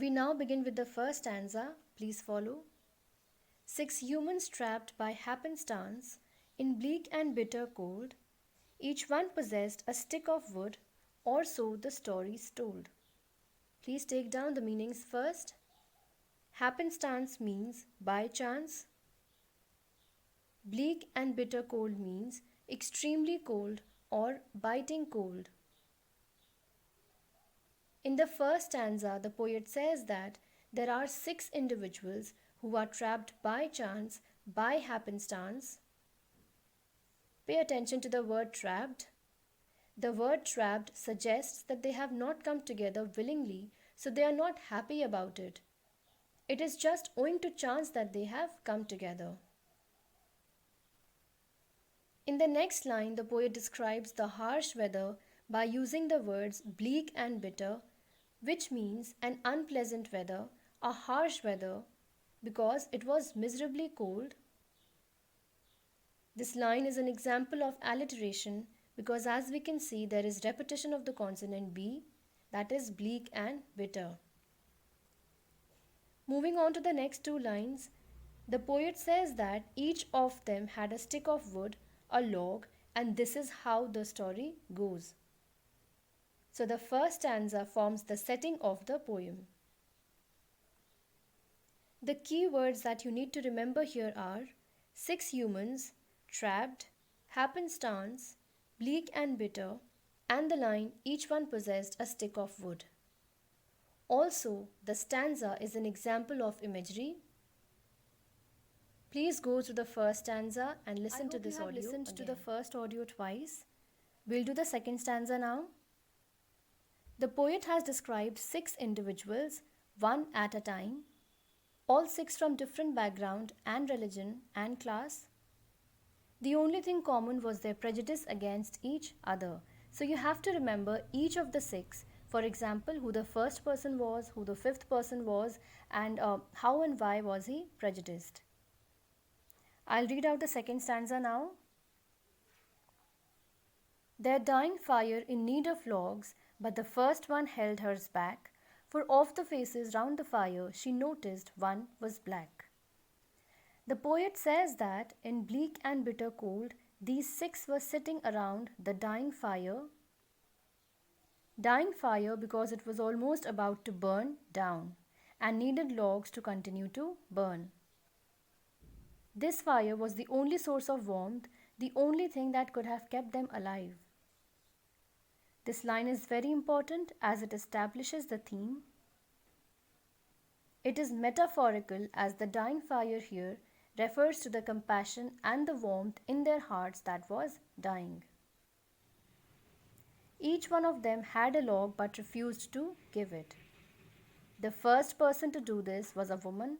We now begin with the first stanza. Please follow. 6 humans trapped by happenstance in bleak and bitter cold, each one possessed a stick of wood, or so the story's told. Please take down the meanings first. Happenstance means by chance. Bleak and bitter cold means extremely cold or biting cold. In the first stanza, the poet says that there are 6 individuals who are trapped by chance, by happenstance. Pay attention to the word trapped. The word trapped suggests that they have not come together willingly, so they are not happy about it. It is just owing to chance that they have come together. In the next line, the poet describes the harsh weather by using the words bleak and bitter, which means an unpleasant weather, a harsh weather, because it was miserably cold. This line is an example of alliteration because, as we can see, there is repetition of the consonant B, that is bleak and bitter. Moving on to the next 2 lines, the poet says that each of them had a stick of wood, a log, and this is how the story goes. So the first stanza forms the setting of the poem. The key words that you need to remember here are 6 humans, trapped, happenstance, bleak and bitter, and the line each one possessed a stick of wood. Also, the stanza is an example of imagery. Please go to the first stanza and listen to this audio. Listened to the first audio twice. We'll do the second stanza now. The poet has described 6 individuals, one at a time, all 6 from different background and religion and class. The only thing common was their prejudice against each other. So you have to remember each of the 6. For example, who the first person was, who the fifth person was, and how and why was he prejudiced. I'll read out the second stanza now. Their dying fire in need of logs, but the first one held hers back, for of the faces round the fire she noticed one was black. The poet says that in bleak and bitter cold, these 6 were sitting around the dying fire. Dying fire because it was almost about to burn down and needed logs to continue to burn. This fire was the only source of warmth, the only thing that could have kept them alive. This line is very important as it establishes the theme. It is metaphorical as the dying fire here refers to the compassion and the warmth in their hearts that was dying. Each one of them had a log but refused to give it. The first person to do this was a woman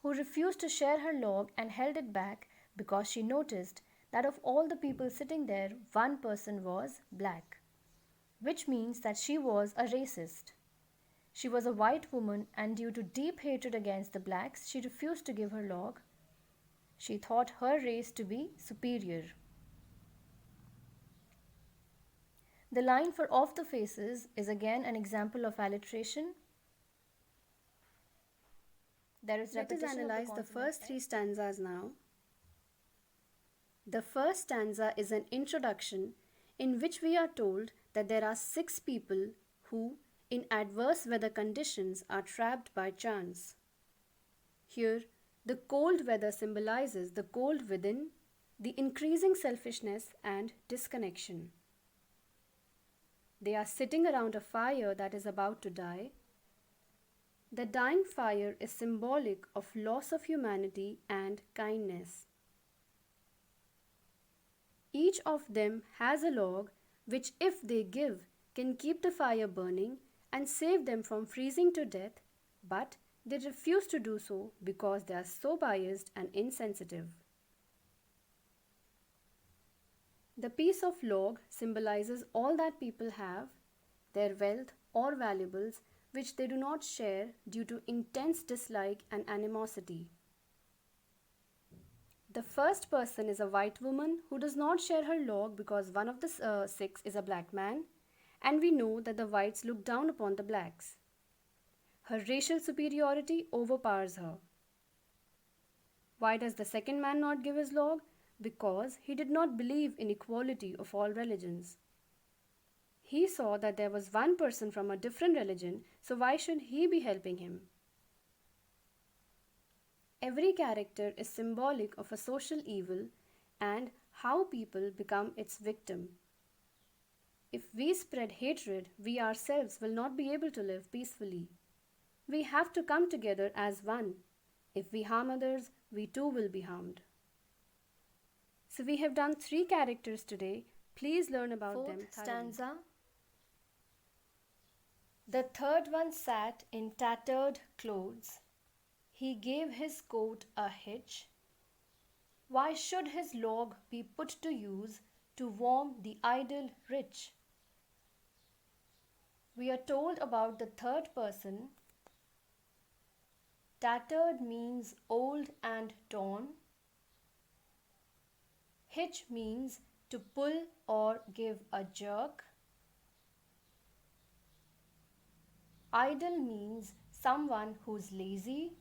who refused to share her log and held it back because she noticed that of all the people sitting there, one person was black, which means that she was a racist. She was a white woman, and due to deep hatred against the blacks, she refused to give her log. She thought her race to be superior. The line for off the faces is again an example of alliteration. There is repetition. Let us analyze the first 3 stanzas now. The first stanza is an introduction in which we are told that there are 6 people who, in adverse weather conditions, are trapped by chance. Here, the cold weather symbolizes the cold within, the increasing selfishness and disconnection. They are sitting around a fire that is about to die. The dying fire is symbolic of loss of humanity and kindness. Each of them has a log which, if they give, can keep the fire burning and save them from freezing to death, but they refuse to do so because they are so biased and insensitive. The piece of log symbolizes all that people have, their wealth or valuables, which they do not share due to intense dislike and animosity. The first person is a white woman who does not share her log because one of the 6 is a black man, and we know that the whites look down upon the blacks. Her racial superiority overpowers her. Why does the second man not give his log? Because he did not believe in equality of all religions. He saw that there was one person from a different religion, so why should he be helping him? Every character is symbolic of a social evil and how people become its victim. If we spread hatred, we ourselves will not be able to live peacefully. We have to come together as one. If we harm others, we too will be harmed. So we have done 3 characters today. Please learn about them thoroughly. Stanza. The third one sat in tattered clothes. He gave his coat a hitch. Why should his log be put to use to warm the idle rich? We are told about the third person. Tattered means old and torn. Hitch means to pull or give a jerk. Idle means someone who's lazy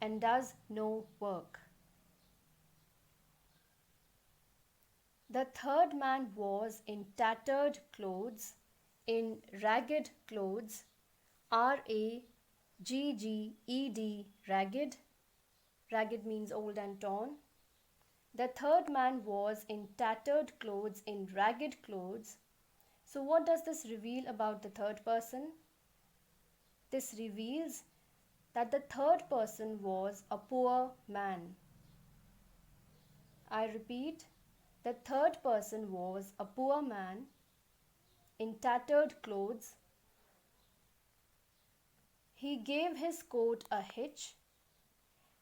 and does no work. The third man was in tattered clothes, in ragged clothes, R-A-G-G-E-D, ragged. Ragged means old and torn. The third man was in tattered clothes, in ragged clothes. So what does this reveal about the third person? This reveals that the third person was a poor man. I repeat, the third person was a poor man in tattered clothes. He gave his coat a hitch.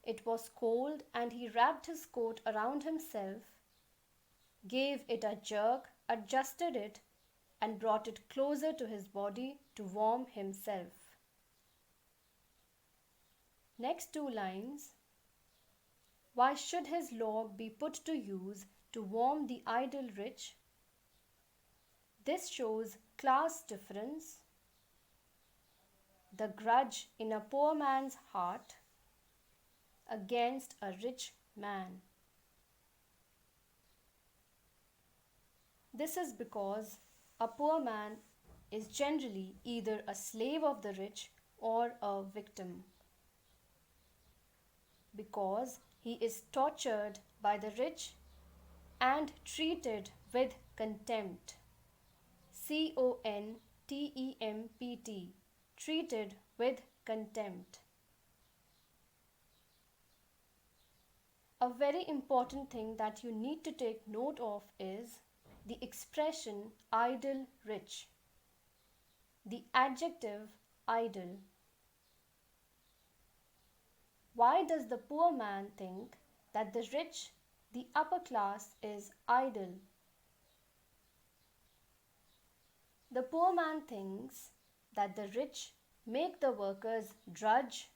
It was cold and he wrapped his coat around himself, gave it a jerk, adjusted it, and brought it closer to his body to warm himself. Next 2 lines. Why should his log be put to use to warm the idle rich? This shows class difference, the grudge in a poor man's heart against a rich man. This is because a poor man is generally either a slave of the rich or a victim, because he is tortured by the rich and treated with contempt. C-O-N-T-E-M-P-T, treated with contempt. A very important thing that you need to take note of is the expression idle rich, the adjective idle. Why does the poor man think that the rich, the upper class, is idle? The poor man thinks that the rich make the workers drudge,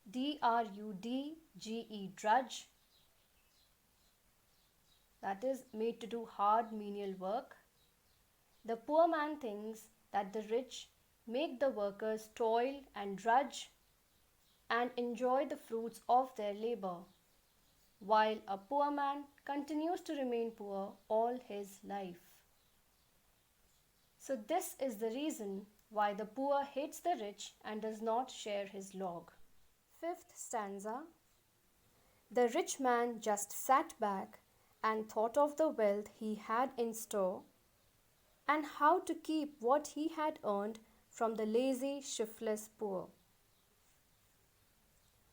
D-R-U-D-G-E, drudge, that is, made to do hard menial work. The poor man thinks that the rich make the workers toil and drudge and enjoy the fruits of their labor, while a poor man continues to remain poor all his life. So this is the reason why the poor hates the rich and does not share his log. 5th stanza. The rich man just sat back and thought of the wealth he had in store and how to keep what he had earned from the lazy, shiftless poor.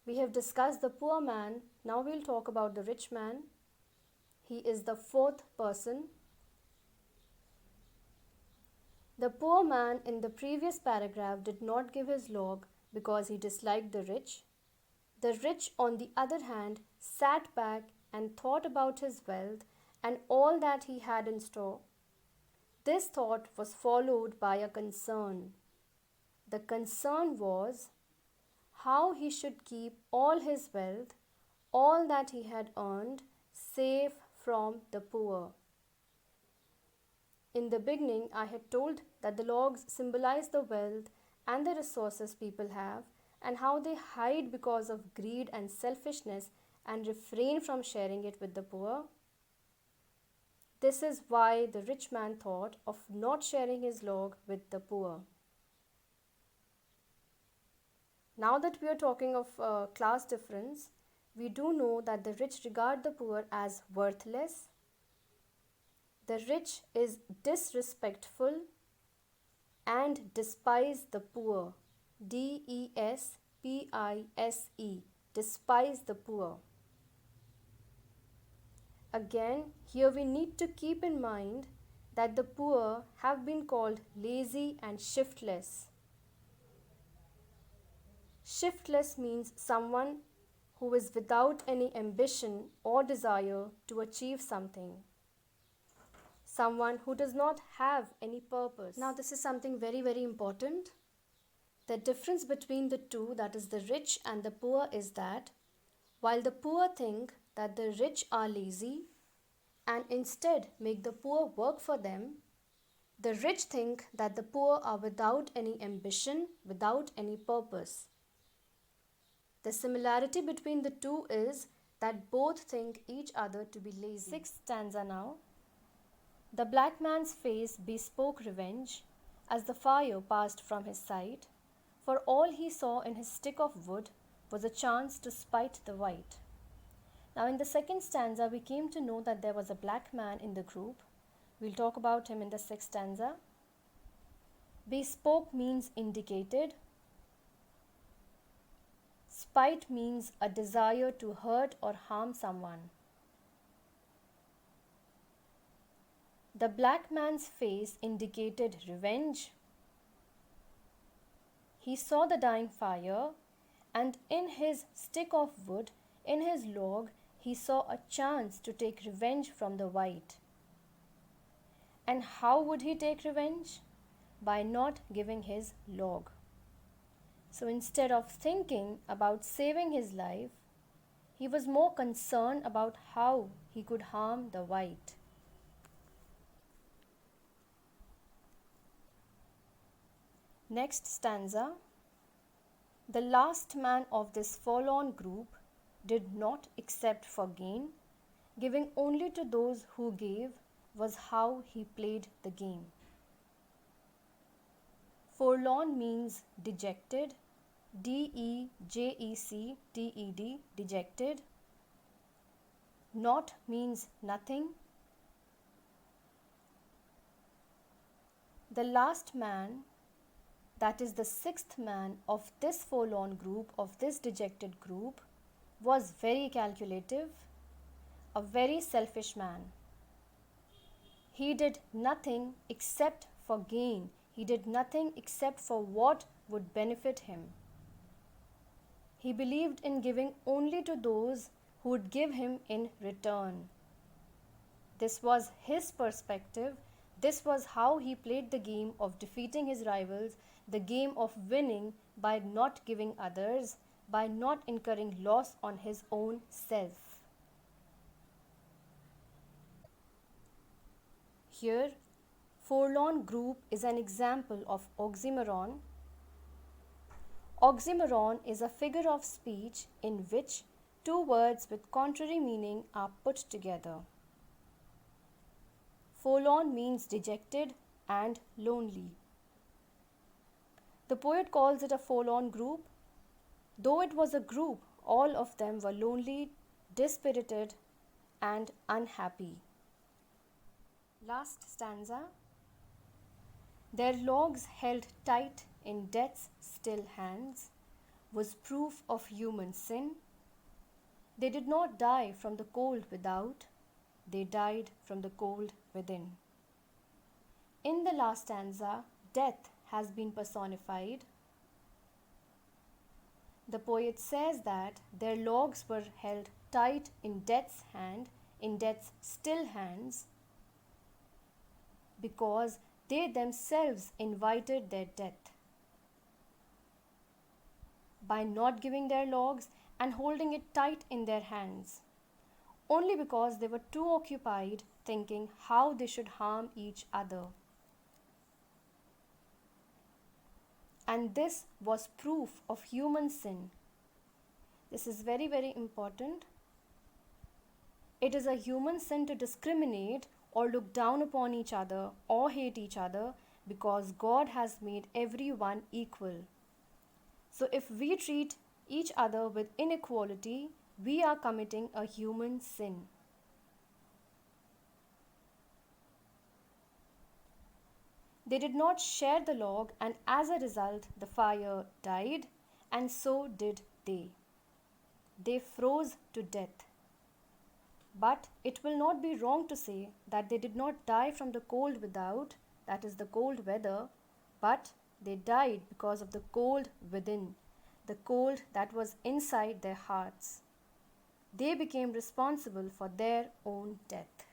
We have discussed the poor man. Now we'll talk about the rich man. He is the 4th person. The poor man in the previous paragraph did not give his log because he disliked the rich. The rich, on the other hand, sat back and thought about his wealth and all that he had in store. This thought was followed by a concern. The concern was how he should keep all his wealth, all that he had earned, safe from the poor. In the beginning, I had told that the logs symbolize the wealth and the resources people have, and how they hide because of greed and selfishness and refrain from sharing it with the poor. This is why the rich man thought of not sharing his log with the poor. Now that we are talking of class difference, we do know that the rich regard the poor as worthless. The rich is disrespectful and despise the poor. DESPISE. Despise the poor. Again, here we need to keep in mind that the poor have been called lazy and shiftless. Shiftless means someone who is without any ambition or desire to achieve something. Someone who does not have any purpose. Now, this is something very, very important. The difference between the two, that is the rich and the poor, is that while the poor think that the rich are lazy and instead make the poor work for them, the rich think that the poor are without any ambition, without any purpose. The similarity between the two is that both think each other to be lazy. Sixth stanza now. The black man's face bespoke revenge as the fire passed from his sight, for all he saw in his stick of wood was a chance to spite the white. Now, in the second stanza, we came to know that there was a black man in the group. We'll talk about him in the sixth stanza. Bespoke means indicated. Spite means a desire to hurt or harm someone. The black man's face indicated revenge. He saw the dying fire, and in his stick of wood, in his log, he saw a chance to take revenge from the white. And how would he take revenge? By not giving his log. So instead of thinking about saving his life, he was more concerned about how he could harm the white. Next stanza. The last man of this forlorn group did not accept for gain, giving only to those who gave was how he played the game. Forlorn means dejected, DEJECTED, dejected. Not means nothing. The last man, that is the sixth man of this forlorn group, of this dejected group, was very calculative, a very selfish man. He did nothing except for gain. He did nothing except for what would benefit him. He believed in giving only to those who would give him in return. This was his perspective. This was how he played the game of defeating his rivals, the game of winning by not giving others, by not incurring loss on his own self. Here, forlorn group is an example of oxymoron. Oxymoron is a figure of speech in which two words with contrary meaning are put together. Forlorn means dejected and lonely. The poet calls it a forlorn group. Though it was a group, all of them were lonely, dispirited, and unhappy. Last stanza. Their logs held tight in death's still hands was proof of human sin. They did not die from the cold without, they died from the cold within. In the last stanza, death has been personified. The poet says that their logs were held tight in death's hand, in death's still hands, because they themselves invited their death. By not giving their logs and holding it tight in their hands, only because they were too occupied thinking how they should harm each other. And this was proof of human sin. This is very, very important. It is a human sin to discriminate or look down upon each other or hate each other because God has made everyone equal. So if we treat each other with inequality, we are committing a human sin. They did not share the log, and as a result, the fire died, and so did they. They froze to death. But it will not be wrong to say that they did not die from the cold without, that is, the cold weather, but they died because of the cold within, the cold that was inside their hearts. They became responsible for their own death.